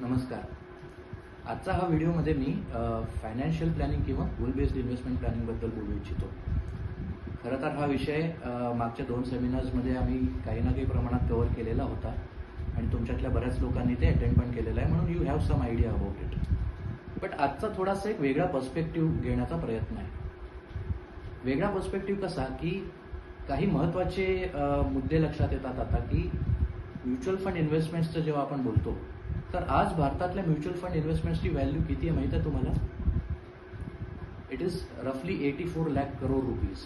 नमस्कार. आजचा हा व्हिडिओमध्ये मी फायनान्शियल प्लॅनिंग किंवा गोल बेस्ड इन्व्हेस्टमेंट प्लॅनिंगबद्दल बोलू इच्छितो. खरं तर हा विषय मागच्या 2 सेमिनार्समध्ये आम्ही काही ना काही प्रमाणात कव्हर केलेला होता आणि तुमच्यातल्या बऱ्याच लोकांनी ते अटेंड पण केलेलं आहे, म्हणून you have some idea about it. But आजचा थोडासा एक वेगळा पर्स्पेक्टिव्ह घेण्याचा प्रयत्न आहे. वेगळा पर्स्पेक्टिव्ह कसा की काही महत्त्वाचे मुद्दे लक्षात येतात आता की म्युच्युअल फंड इन्व्हेस्टमेंट्सचं जेव्हा आपण बोलतो तर आज भारतातल्या म्युच्युअल फंड इन्व्हेस्टमेंट्सची व्हॅल्यू किती आहे माहिती आहे तुम्हाला? इट इज रफली 84 लाख करोड रुपीज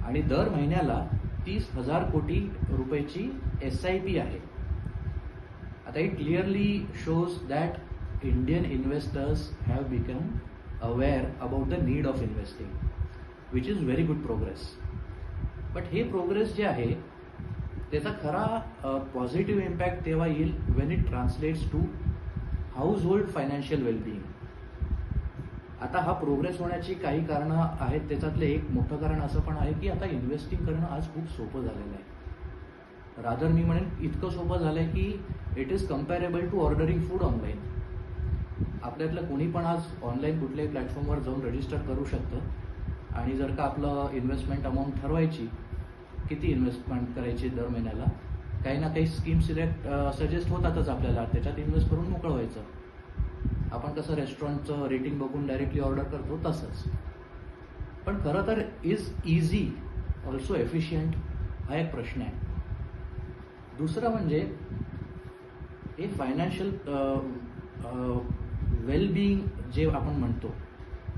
आणि दर महिन्याला 30,000 कोटी रुपयाची SIP आहे. आता it clearly shows that Indian investors have become aware about the need of investing, which is very good progress. But हे प्रोग्रेस जे आहे त्याचा खरा पॉझिटिव्ह इम्पॅक्ट तेव्हा येईल when it translates to household financial wellbeing. आता हा progress होण्याची काही कारणं आहेत. त्याच्यातलं एक मोठं कारण असं पण आहे की आता इन्व्हेस्टिंग करणं आज खूप सोपं झालेलं आहे. रादर मी म्हणेन इतकं सोपं झालं आहे की it is comparable to ordering food online. आपल्यातलं कोणी पण आज ऑनलाईन कुठल्याही प्लॅटफॉर्मवर जाऊन रजिस्टर करू शकतं आणि जर का आपलं इन्व्हेस्टमेंट अमाऊंट ठरवायची, किती इन्व्हेस्टमेंट करायची दर महिन्याला, काही ना काही स्कीम सजेस्ट होतातच आपल्याला, त्याच्यात इन्व्हेस्ट करून मोकळं व्हायचं. आपण कसं रेस्टॉरंटचं रेटिंग बघून डायरेक्टली ऑर्डर करतो तसंच. पण खरं तर इज इझी ऑल्सो एफिशियंट हा एक प्रश्न आहे. दुसरं म्हणजे हे फायनान्शियल वेलबिईंग जे आपण म्हणतो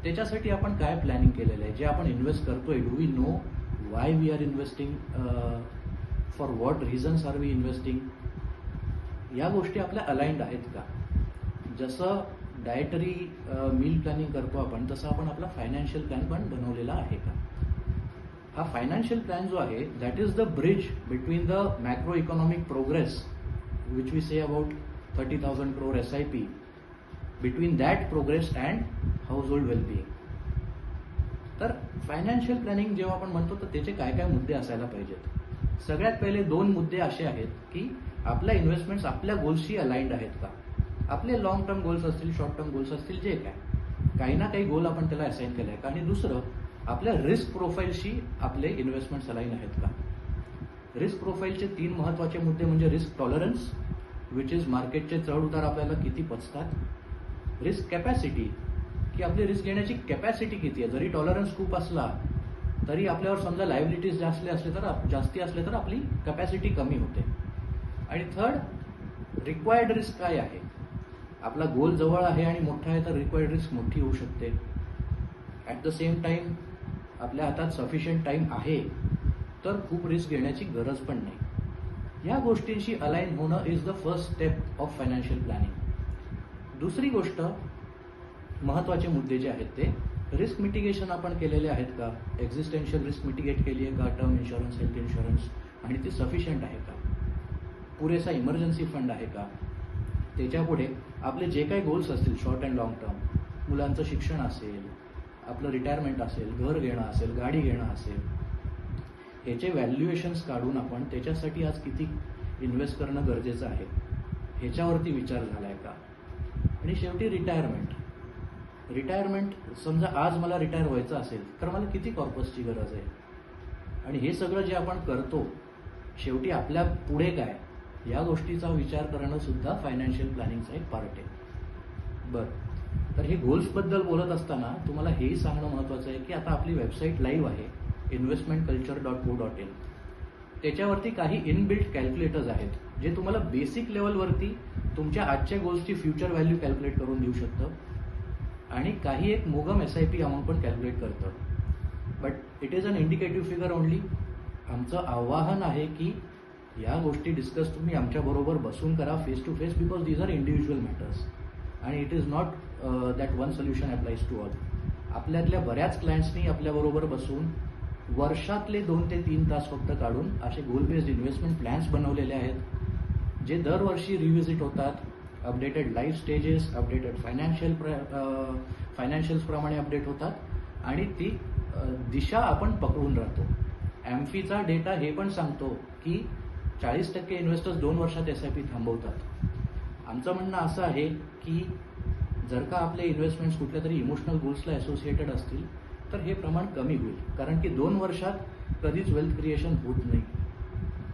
त्याच्यासाठी आपण काय प्लॅनिंग केलेलं आहे, जे आपण इन्व्हेस्ट करतोय, do we know why we are investing, for what reasons are we investing, या गोष्टी आपल्या अलाइंड आहेत का? जसं डायटरी मील प्लॅनिंग करतो आपण तसं आपण आपला फायनान्शियल प्लॅन पण बनवलेला आहे का? हा फायनान्शियल प्लॅन जो आहे that is the bridge between the macro economic progress which we say about 30,000 crore SIP, between that progress and household wellbeing. तर फायनान्शियल प्लॅनिंग जेव्हा आपण म्हणतो तर त्याचे काय काय मुद्दे असायला पाहिजेत. सगळ्यात पहिले 2 मुद्दे असे आहेत की आपल्या इन्व्हेस्टमेंट्स आपल्या गोल्सशी अलाइंड आहेत का? आपले लॉंग टर्म गोल्स असतील, शॉर्ट टर्म गोल्स असतील, जे काय काही ना काही गोल आपण त्याला असाइन केले आहे का? आणि दुसरं, आपल्या रिस्क प्रोफाईलशी आपले इन्व्हेस्टमेंट्स अलाइन आहेत का? रिस्क प्रोफाईलचे 3 महत्त्वाचे मुद्दे म्हणजे रिस्क टॉलरन्स, विच इज मार्केटचे चढ उतार आपल्याला किती पचतात. रिस्क कॅपॅसिटी, की आपली रिस्क घेण्याची कॅपॅसिटी किती आहे. जरी टॉलरन्स खूप असला तरी आपल्यावर समजा लायबिलिटीज जास्ती असले तर आपली कॅपॅसिटी कमी होते. आणि थर्ड, रिक्वायर्ड रिस्क काय आहे. आपला गोल जवळ आहे आणि मोठा आहे तर रिक्वायर्ड रिस्क मोठी होऊ शकते. ॲट द सेम टाइम आपल्या हातात सफिशियंट टाइम आहे तर खूप रिस्क घेण्याची गरज पण नाही. या गोष्टींशी अलाइन होणं is the first step of financial planning. दुसरी गोष्ट, महत्त्वाचे मुद्दे जे आहेत ते रिस्क मिटिगेशन आपण केलेले आहेत का? एक्झिस्टेन्शियल रिस्क मिटिगेट केली आहे का? टर्म इन्शुरन्स, हेल्थ इन्शुरन्स, आणि ती सफिशियंट आहे का? पुरेसा इमर्जन्सी फंड आहे का? त्याच्यापुढे आपले जे काही गोल्स असतील शॉर्ट अँड लॉंग टर्म, मुलांचं शिक्षण असेल, आपलं रिटायरमेंट असेल, घर घेणं असेल, गाडी घेणं असेल, ह्याचे व्हॅल्युएशन्स काढून आपण त्याच्यासाठी आज किती इन्व्हेस्ट करणं गरजेचं आहे ह्याच्यावरती विचार झाला आहे का? आणि शेवटी रिटायरमेंट. समजा आज मला रिटायर व्हायचं असेल तर मला किती कॉर्पसची गरज आहे. आणि हे सगळं जे आपण करतो शेवटी आपल्या पुढे काय या गोष्टीचा विचार करणं सुद्धा फायनान्शियल प्लॅनिंगचा एक पार्ट आहे. बरं, तर हे गोल्सबद्दल बोलत असताना तुम्हाला हेही सांगणं महत्त्वाचं आहे की आता आपली वेबसाईट लाईव्ह आहे investmentculture.co.in. त्याच्यावरती काही इनबिल्ट कॅल्क्युलेटर्स आहेत जे तुम्हाला बेसिक लेवलवरती तुमच्या आजच्या गोल्सची फ्युचर व्हॅल्यू कॅल्क्युलेट करून देऊ शकतं आणि काही एक मोगम SIP अमाऊंट पण कॅल्क्युलेट करतं. But it is an indicative figure only. आमचं आवाहन आहे की या गोष्टी डिस्कस तुम्ही आमच्याबरोबर बसून करा face to face, because these are individual matters आणि it is not that one solution applies to all. आपल्यातल्या बऱ्याच क्लायंट्सनी आपल्याबरोबर बसून वर्षातले 2 ते 3 तास फक्त काढून असे गोल बेस्ड इन्व्हेस्टमेंट प्लॅन्स बनवलेले आहेत जे दरवर्षी रिव्हिजिट होतात. Updated life stages, updated financials प्रमाणे अपडेट होतात आणि ती दिशा आपण पकडून राहतो. ॲम्फीचा डेटा हे पण सांगतो की 40% इन्व्हेस्टर्स 2 वर्षात SIP थांबवतात. आमचं म्हणणं असं आहे की जर का आपले इन्व्हेस्टमेंट्स कुठल्या तरी इमोशनल गोल्सला असोसिएटेड असतील तर हे प्रमाण कमी होईल, कारण की 2 वर्षात कधीच वेल्थ क्रिएशन होत नाही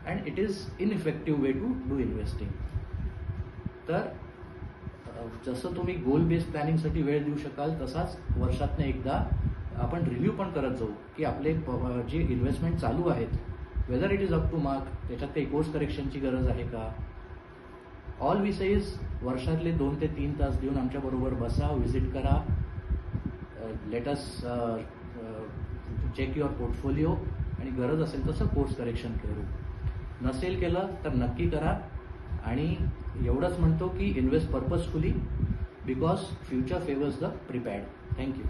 and it is ineffective way to do investing. तर जसं तुम्ही गोल बेस्ड प्लॅनिंगसाठी वेळ देऊ शकाल तसाच वर्षातनं एकदा आपण रिव्ह्यू पण करत जाऊ की आपले जे इन्व्हेस्टमेंट चालू आहेत whether it is up to mark, त्याच्यात काही कोर्स करेक्शनची गरज आहे का. ऑल वी से इज वर्षातले 2 ते 3 तास देऊन आमच्याबरोबर बसा, व्हिजिट करा, let us check your portfolio आणि गरज असेल तसं कोर्स करेक्शन करू. नसेल केलं तर नक्की करा. आणि एवढंच म्हणतो की invest purposefully because future favours the prepared. Thank you.